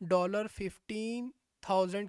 $15,000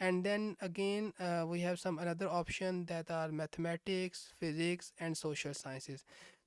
And then again we have some another option that are mathematics, physics and social sciences।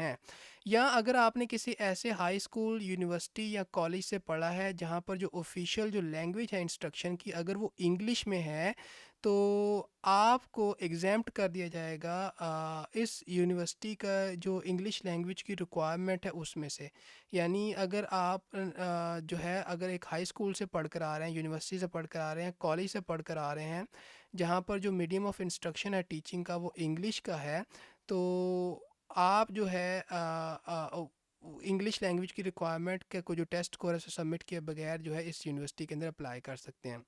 ہیں. یا اگر آپ نے کسی ایسے ہائی اسکول، یونیورسٹی یا کالج سے پڑھا ہے جہاں پر جو آفیشیل جو لینگویج ہے انسٹرکشن کی اگر وہ انگلش میں ہے تو آپ کو ایگزیمپٹ کر دیا جائے گا اس یونیورسٹی کا جو انگلش لینگویج کی ریکوائرمنٹ ہے اس میں سے. یعنی اگر آپ جو ہے اگر ایک ہائی اسکول سے پڑھ کر آ رہے ہیں، یونیورسٹی سے پڑھ کر آ رہے ہیں، کالج سے پڑھ کر آ رہے ہیں جہاں پر جو میڈیم آف انسٹرکشن ہے ٹیچنگ کا وہ انگلش کا ہے، تو آپ جو ہے انگلش لینگویج کی ریکوائرمنٹ کے کو جو ٹیسٹ کو سبمٹ کیے بغیر جو ہے اس یونیورسٹی کے اندر اپلائی کر سکتے ہیں.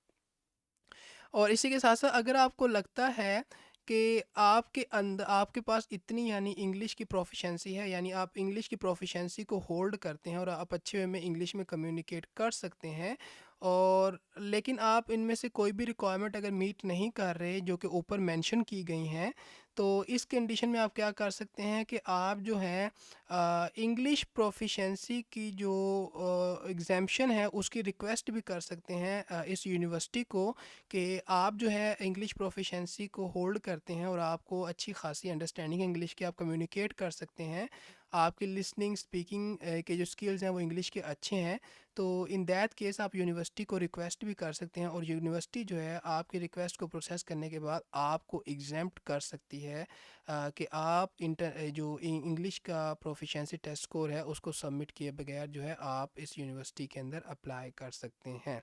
اور اسی کے ساتھ ساتھ اگر آپ کو لگتا ہے کہ آپ کے اندر آپ کے پاس اتنی یعنی انگلش کی پروفیشنسی ہے، یعنی آپ انگلش کی پروفیشنسی کو ہولڈ کرتے ہیں اور آپ اچھے وے میں انگلش میں کمیونیکیٹ کر سکتے ہیں، اور لیکن آپ ان میں سے کوئی بھی ریکوائرمنٹ اگر میٹ نہیں کر رہے جو کہ اوپر مینشن کی گئی ہیں، تو اس کنڈیشن میں آپ کیا کر سکتے ہیں کہ آپ جو ہیں انگلش پروفیشنسی کی جو ایگزیمشن ہے اس کی ریکویسٹ بھی کر سکتے ہیں اس یونیورسٹی کو کہ آپ جو ہے انگلش پروفیشنسی کو ہولڈ کرتے ہیں اور آپ کو اچھی خاصی انڈرسٹینڈنگ انگلش کی آپ کمیونیکیٹ کر سکتے ہیں، آپ کی لسننگ اسپیکنگ کے جو اسکلز ہیں وہ انگلش کے اچھے ہیں، تو ان دیٹ کیس آپ یونیورسٹی کو ریکویسٹ بھی کر سکتے ہیں اور یونیورسٹی جو ہے آپ کی ریکویسٹ کو پروسیس کرنے کے بعد آپ کو ایگزیمپٹ کر سکتی ہے کہ آپ جو انگلش کا پروفیشنسی ٹیسٹ اسکور ہے اس کو سبمٹ کیے بغیر جو ہے آپ اس یونیورسٹی کے اندر اپلائی کر سکتے ہیں.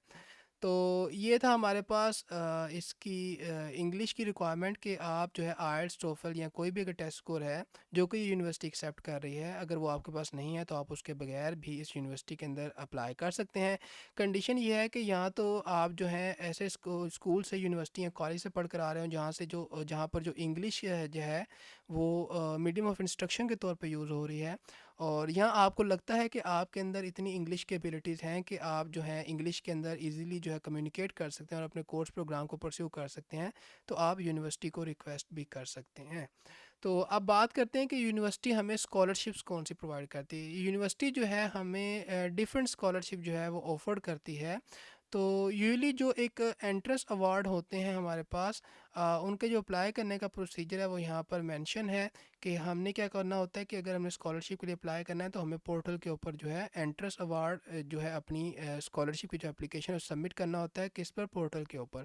تو یہ تھا ہمارے پاس اس کی انگلش کی ریکوائرمنٹ کہ آپ جو ہے آئلٹس، ٹوفل یا کوئی بھی اگر ٹیسٹ اسکور ہے جو کہ یونیورسٹی ایکسیپٹ کر رہی ہے، اگر وہ آپ کے پاس نہیں ہے تو آپ اس کے بغیر بھی اس یونیورسٹی کے اندر اپلائی کر سکتے ہیں. کنڈیشن یہ ہے کہ یہاں تو آپ جو ہیں ایسے اسکول سے، یونیورسٹی یا کالج سے پڑھ کر آ رہے ہوں جہاں پر جو انگلش جو ہے وہ میڈیم آف انسٹرکشن کے طور پہ یوز ہو رہی ہے، اور یہاں آپ کو لگتا ہے کہ آپ کے اندر اتنی انگلش کے ایبیلٹیز ہیں کہ آپ جو ہیں انگلش کے اندر ایزیلی جو ہے کمیونیکیٹ کر سکتے ہیں اور اپنے کورس پروگرام کو پرسیو کر سکتے ہیں، تو آپ یونیورسٹی کو ریکویسٹ بھی کر سکتے ہیں. تو اب بات کرتے ہیں کہ یونیورسٹی ہمیں اسکالرشپس کون سی پرووائڈ کرتی ہے. یونیورسٹی جو ہے ہمیں ڈفرینٹ اسکالرشپ جو ہے وہ آفر کرتی ہے. تو یوزلی جو ایک انٹرنس ایوارڈ ہوتے ہیں ہمارے پاس، ان کے جو اپلائی کرنے کا پروسیجر ہے وہ یہاں پر مینشن ہے کہ ہم نے کیا کرنا ہوتا ہے کہ اگر ہم نے اسکالرشپ کے لیے اپلائی کرنا ہے تو ہمیں پورٹل کے اوپر جو ہے انٹرنس ایوارڈ جو ہے اپنی اسکالرشپ کی جو اپلیکیشن ہے سبمٹ کرنا ہوتا ہے. کس پر؟ پورٹل کے اوپر.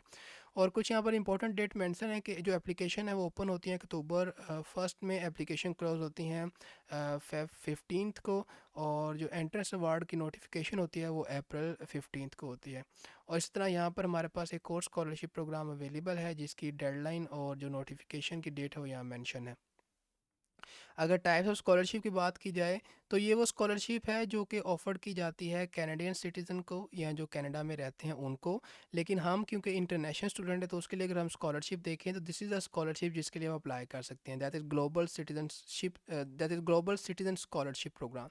اور کچھ یہاں پر امپورٹنٹ ڈیٹ مینشن ہے کہ جو اپلیکیشن ہے وہ اوپن ہوتی ہیں اکتوبر 1 میں، اپلیکیشن کلوز ہوتی ہیں فیب 15 کو، اور جو انٹرنس ایوارڈ کی نوٹیفیکیشن ہوتی ہے وہ اپریل 15 کو ہوتی ہے. اور اس طرح یہاں پر ہمارے پاس ایک اور اسکالرشپ پروگرام اویلیبل ہے جس کی ڈیڈ لائن اور جو نوٹیفیکیشن کی ڈیٹ ہے وہ یہاں مینشن ہے. اگر ٹائپس آف اسکالرشپ کی بات کی جائے تو یہ وہ اسکالرشپ ہے جو کہ آفر کی جاتی ہے کینیڈین سٹیزن کو یا جو کینیڈا میں رہتے ہیں ان کو، لیکن ہم کیونکہ انٹرنیشنل اسٹوڈنٹ ہیں تو اس کے لیے اگر ہم اسکالرشپ دیکھیں تو دس از اے اسکالرشپ جس کے لیے ہم اپلائی کر سکتے ہیں، that is global citizenship, that is global citizen scholarship programme.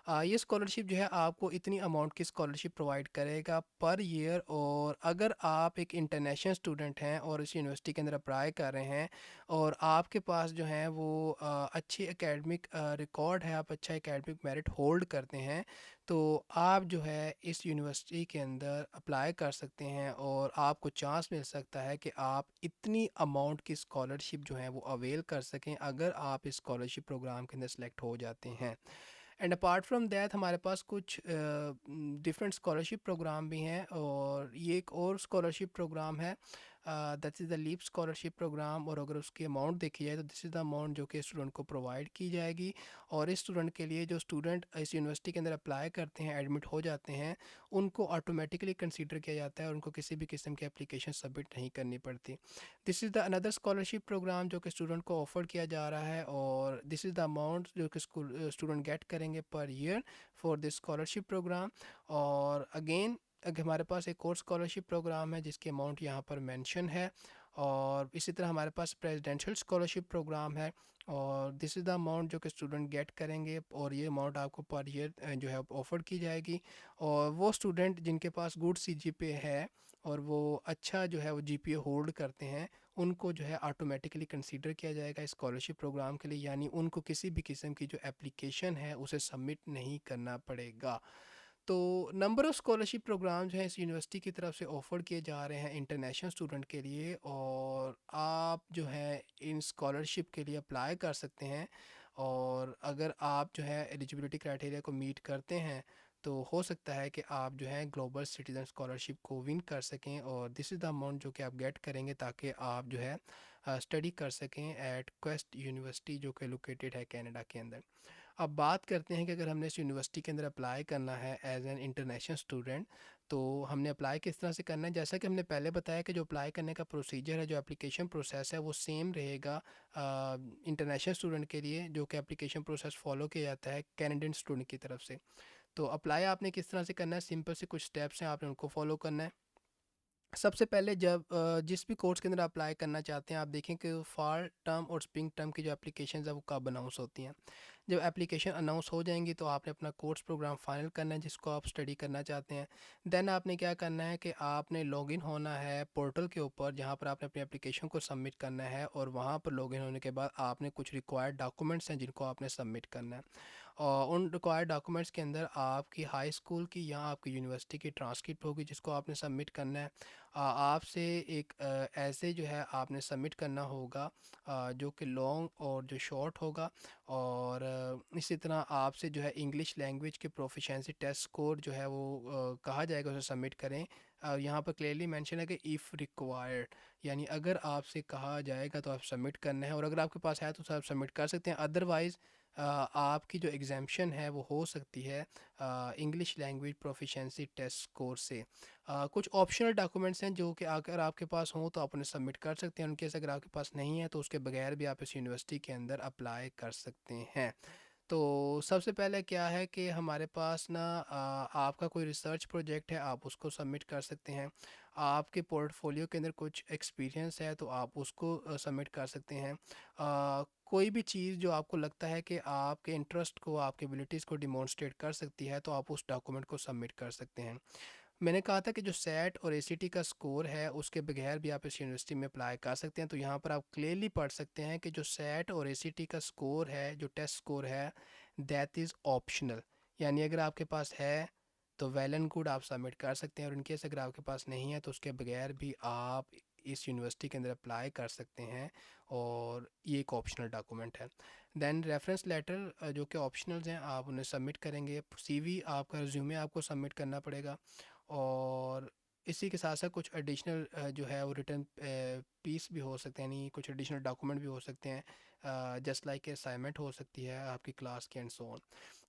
یہ اسکالرشپ جو ہے آپ کو اتنی اماؤنٹ کی اسکالرشپ پرووائڈ کرے گا پر ایئر، اور اگر آپ ایک انٹرنیشنل اسٹوڈنٹ ہیں اور اس یونیورسٹی کے اندر اپلائی کر رہے ہیں اور آپ کے پاس جو ہیں وہ اچھی اکیڈمک ریکارڈ ہے، آپ اچھا اکیڈمک میرٹ ہولڈ کرتے ہیں، تو آپ جو ہے اس یونیورسٹی کے اندر اپلائی کر سکتے ہیں اور آپ کو چانس مل سکتا ہے کہ آپ اتنی اماؤنٹ کی اسکالرشپ جو ہیں وہ اویل کر سکیں اگر آپ اس اسکالرشپ پروگرام کے اندر سلیکٹ ہو جاتے ہیں. اینڈ اپارٹ فرام دیٹ ہمارے پاس کچھ ڈفرینٹ اسکالرشپ پروگرام بھی ہیں، اور یہ ایک اور اسکالرشپ پروگرام ہے that is the leap scholarship programme, اور اگر اس کی اماؤنٹ دیکھی جائے تو دس از دا اماؤنٹ جو کہ اسٹوڈنٹ کو پرووائڈ کی جائے گی. اور اس اسٹوڈنٹ کے لیے جو اسٹوڈنٹ اس یونیورسٹی کے اندر اپلائی کرتے ہیں، ایڈمٹ ہو جاتے ہیں، ان کو آٹومیٹکلی کنسیڈر کیا جاتا ہے اور ان کو کسی بھی قسم کی اپلیکیشن سبمٹ نہیں کرنی پڑتی. دس از دا اندر اسکالرشپ پروگرام جو کہ اسٹوڈنٹ کو آفر کیا جا رہا ہے، اور دس از دا اماؤنٹ جو کہ اسٹوڈنٹ گیٹ کریں گے per year for this scholarship programme. اور اگین ہمارے پاس ایک اور اسکالرشپ پروگرام ہے جس کی اماؤنٹ یہاں پر مینشن ہے، اور اسی طرح ہمارے پاس پریزیڈینشیل اسکالرشپ پروگرام ہے، اور دس از دا اماؤنٹ جو کہ اسٹوڈنٹ گیٹ کریں گے، اور یہ اماؤنٹ آپ کو پر ایئر جو ہے آفر کی جائے گی. اور وہ اسٹوڈنٹ جن کے پاس گڈ سی جی پی ہے اور وہ اچھا جو ہے وہ جی پی اے ہولڈ کرتے ہیں، ان کو جو ہے آٹومیٹکلی کنسیڈر کیا جائے گا اسکالرشپ پروگرام کے لیے، یعنی ان کو کسی بھی قسم کی جو اپلیکیشن ہے اسے سبمٹ نہیں کرنا پڑے گا. تو نمبر آف اسکالرشپ پروگرام جو ہیں اس یونیورسٹی کی طرف سے آفر کیے جا رہے ہیں انٹرنیشنل اسٹوڈنٹ کے لیے، اور آپ جو ہے ان اسکالرشپ کے لیے اپلائی کر سکتے ہیں. اور اگر آپ جو ہے ایلیجبلٹی کرائٹیریا کو میٹ کرتے ہیں تو ہو سکتا ہے کہ آپ جو ہے گلوبل سٹیزن اسکالرشپ کو ون کر سکیں، اور دس از دا اماؤنٹ جو کہ آپ گیٹ کریں گے تاکہ آپ جو ہے اسٹڈی کر سکیں ایٹ کویسٹ یونیورسٹی جو کہ لوکیٹڈ ہے کینیڈا کے اندر۔ اب بات کرتے ہیں کہ اگر ہم نے اس یونیورسٹی کے اندر اپلائی کرنا ہے ایز این انٹرنیشنل اسٹوڈنٹ، تو ہم نے اپلائی کس طرح سے کرنا ہے؟ جیسا کہ ہم نے پہلے بتایا کہ جو اپلائی کرنے کا پروسیجر ہے، جو اپلیکیشن پروسیس ہے، وہ سیم رہے گا انٹرنیشنل اسٹوڈنٹ کے لیے، جو کہ اپلیکیشن پروسیس فالو کیا جاتا ہے کینیڈین اسٹوڈنٹ کی طرف سے۔ تو اپلائی آپ نے کس طرح سے کرنا ہے؟ سمپل سے کچھ اسٹیپس ہیں، آپ نے ان کو فالو کرنا ہے۔ سب سے پہلے جب جس بھی کورس کے اندر اپلائی کرنا چاہتے ہیں، آپ دیکھیں کہ فال ٹرم اور اسپرنگ ٹرم کی جو اپلیکیشنز ہیں وہ کب اناؤنس ہوتی ہیں۔ جب اپلیکیشن اناؤنس ہو جائیں گی تو آپ نے اپنا کورس پروگرام فائنل کرنا ہے جس کو آپ اسٹڈی کرنا چاہتے ہیں۔ دین آپ نے کیا کرنا ہے کہ آپ نے لاگ ان ہونا ہے پورٹل کے اوپر، جہاں پر آپ نے اپنی اپلیکیشن کو سبمٹ کرنا ہے، اور وہاں پر لاگ ان ہونے کے بعد آپ نے کچھ ریکوائرڈ ڈاکومنٹس ہیں جن کو آپ نے سبمٹ کرنا ہے، اور ان ریکوائرڈ ڈاکومنٹس کے اندر آپ کی ہائی اسکول کی یا آپ کی یونیورسٹی کی ٹرانسکرپٹ ہوگی جس کو آپ نے سبمٹ کرنا ہے۔ آپ سے ایک ایسے جو ہے آپ نے سبمٹ کرنا ہوگا جو کہ لانگ اور جو شارٹ ہوگا، اور اسی طرح آپ سے جو ہے انگلش لینگویج کے پروفیشنسی ٹیسٹ اسکور جو ہے وہ کہا جائے گا، اسے سبمٹ کریں۔ یہاں پر کلیئرلی مینشن ہے کہ ایف ریکوائرڈ، یعنی اگر آپ سے کہا جائے گا تو آپ سبمٹ کرنا ہے، اور اگر آپ کے پاس ہے تو آپ سبمٹ کر سکتے ہیں۔ ادروائز آپ کی جو ایگزامشن ہے وہ ہو سکتی ہے English language proficiency test score سے۔ کچھ آپشنل ڈاکومنٹس ہیں جو کہ اگر آپ کے پاس ہوں تو آپ انہیں سبمٹ کر سکتے ہیں، ان کیس اگر آپ کے پاس نہیں ہے تو اس کے بغیر بھی آپ اس یونیورسٹی کے اندر اپلائی کر سکتے ہیں۔ تو سب سے پہلے کیا ہے کہ ہمارے پاس نا آپ کا کوئی ریسرچ پروجیکٹ ہے، آپ اس کو سبمٹ کر سکتے ہیں۔ آپ کے پورٹ فولیو کے اندر کچھ ایکسپیرینس ہے تو آپ اس کو سبمٹ کر سکتے ہیں۔ کوئی بھی چیز جو آپ کو لگتا ہے کہ آپ کے انٹرسٹ کو، آپ کے ایبلٹیز کو ڈیمونسٹریٹ کر سکتی ہے تو آپ اس ڈاکومنٹ کو سبمٹ کر سکتے ہیں۔ میں نے کہا تھا کہ جو سیٹ اور اے سی ٹی کا سکور ہے اس کے بغیر بھی آپ اس یونیورسٹی میں اپلائی کر سکتے ہیں، تو یہاں پر آپ کلیئرلی پڑھ سکتے ہیں کہ جو سیٹ اور اے سی ٹی کا سکور ہے، جو ٹیسٹ سکور ہے، دیٹ از آپشنل، یعنی اگر آپ کے پاس ہے تو ویل اینڈ گڈ، آپ سبمٹ کر سکتے ہیں، اور ان کیس اگر آپ کے پاس نہیں ہے تو اس کے بغیر بھی آپ اس یونیورسٹی کے اندر اپلائی کر سکتے ہیں، اور یہ ایک آپشنل ڈاکومنٹ ہے۔ دین ریفرنس لیٹر جو کہ آپشنلز ہیں آپ انہیں سبمٹ کریں گے۔ سی وی، آپ کا ریزیومے آپ کو سبمٹ کرنا پڑے گا، اور اسی کے ساتھ ساتھ کچھ ایڈیشنل جو ہے وہ ریٹرن پیس بھی ہو سکتے ہیں، یعنی کچھ ایڈیشنل ڈاکومنٹ بھی ہو سکتے ہیں، جسٹ لائک اسائنمنٹ ہو سکتی ہے آپ کی کلاس کی اینڈ سو آن۔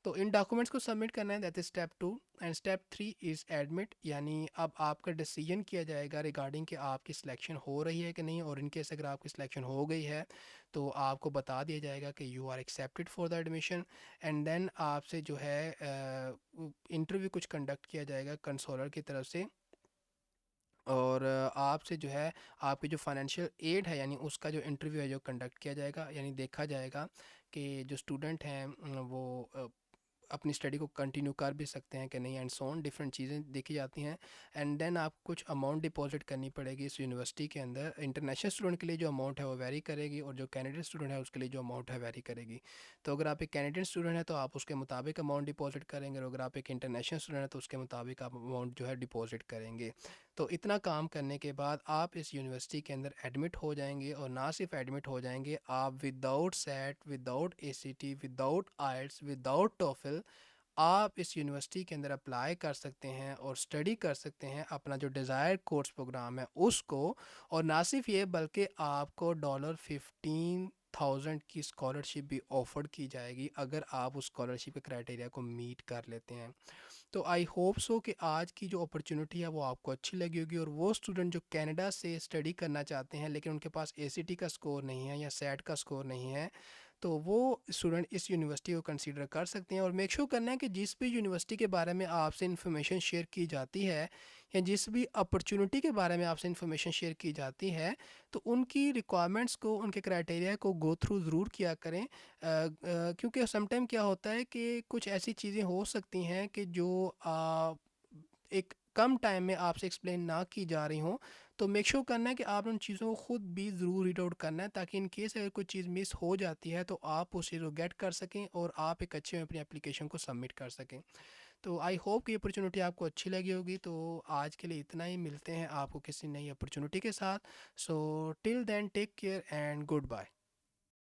تو ان ڈاکومنٹس کو سبمٹ کرنا ہے، that is step 2، and step 3 is admit, یعنی اب آپ کا ڈیسیجن کیا جائے گا ریگارڈنگ کہ آپ کی سلیکشن ہو رہی ہے کہ نہیں، اور ان کیس اگر آپ کی سلیکشن ہو گئی ہے تو آپ کو بتا دیا جائے گا کہ you are accepted for the admission, and then آپ سے جو ہے انٹرویو کچھ کنڈکٹ کیا جائے گا کنسولر کی طرف سے، اور آپ سے جو ہے آپ کی جو فائنینشیل ایڈ ہے یعنی اس کا جو انٹرویو ہے جو کنڈکٹ کیا جائے گا، یعنی دیکھا جائے گا کہ جو اسٹوڈنٹ ہیں وہ اپنی اسٹڈی کو کنٹینیو کر بھی سکتے ہیں کہ نہیں، اینڈ سو آن، ڈفرینٹ چیزیں دیکھی جاتی ہیں۔ اینڈ دین آپ کچھ اماؤنٹ ڈپازٹ کرنی پڑے گی اس یونیورسٹی کے اندر۔ انٹرنیشنل اسٹوڈنٹ کے لیے جو اماؤنٹ ہے وہ ویری کرے گی، اور جو کینیڈین اسٹوڈنٹ ہے اس کے لیے جو اماؤنٹ ہے ویری کرے گی۔ تو اگر آپ ایک کینیڈین اسٹوڈنٹ ہے تو آپ اس کے مطابق اماؤنٹ ڈپازٹ کریں گے، اور اگر آپ ایک انٹرنیشنل اسٹوڈنٹ ہے تو اس کے مطابق آپ اماؤنٹ جو ہے ڈپازٹ کریں گے۔ تو اتنا کام کرنے کے بعد آپ اس یونیورسٹی کے اندر ایڈمٹ ہو جائیں گے، اور نہ صرف ایڈمٹ ہو جائیں گے، آپ without SAT, without A C T, without IELTS, without TOEFL, آپ اس یونیورسٹی کے اندر اپلائی کر سکتے ہیں اور اسٹڈی کر سکتے ہیں اپنا جو ڈیزائر کورس پروگرام ہے اس کو، اور نہ صرف یہ بلکہ آپ کو $15,000 کی اسکالرشپ بھی آفر کی جائے گی اگر آپ اس اسکالرشپ کے کرائٹیریا کو میٹ کر لیتے ہیں۔ تو آئی ہوپ سو کہ آج کی جو اپرچونٹی ہے وہ آپ کو اچھی لگی ہوگی، اور وہ اسٹوڈنٹ جو کینیڈا سے اسٹڈی کرنا چاہتے ہیں لیکن ان کے پاس اے سی ٹی کا سکور نہیں ہے یا سیٹ کا سکور نہیں ہے، تو وہ اسٹوڈنٹ اس یونیورسٹی کو کنسیڈر کر سکتے ہیں۔ اور میک شور کرنا ہے کہ جس بھی یونیورسٹی کے بارے میں آپ سے انفارمیشن شیئر کی جاتی ہے، یا جس بھی اپرچونٹی کے بارے میں آپ سے انفارمیشن شیئر کی جاتی ہے، تو ان کی ریکوائرمنٹس کو، ان کے کرائٹیریا کو گو تھرو ضرور کیا کریں، کیونکہ سم ٹائم کیا ہوتا ہے کہ کچھ ایسی چیزیں ہو سکتی ہیں کہ جو ایک کم ٹائم میں آپ سے ایکسپلین نہ کی جا رہی ہوں، تو میک شور کرنا ہے کہ آپ ان چیزوں کو خود بھی ضرور ریڈ آؤٹ کرنا ہے، تاکہ ان کیس اگر کوئی چیز مس ہو جاتی ہے تو آپ اس چیز کو گیٹ کر سکیں اور آپ ایک اچھے میں اپنی اپلیکیشن کو سبمٹ کر سکیں۔ تو آئی ہوپ کہ یہ اپرچونٹی آپ کو اچھی لگی ہوگی۔ تو آج کے لیے اتنا ہی، ملتے ہیں آپ کو کسی نئی اپرچونٹی کے ساتھ۔ So till then take care and good bye.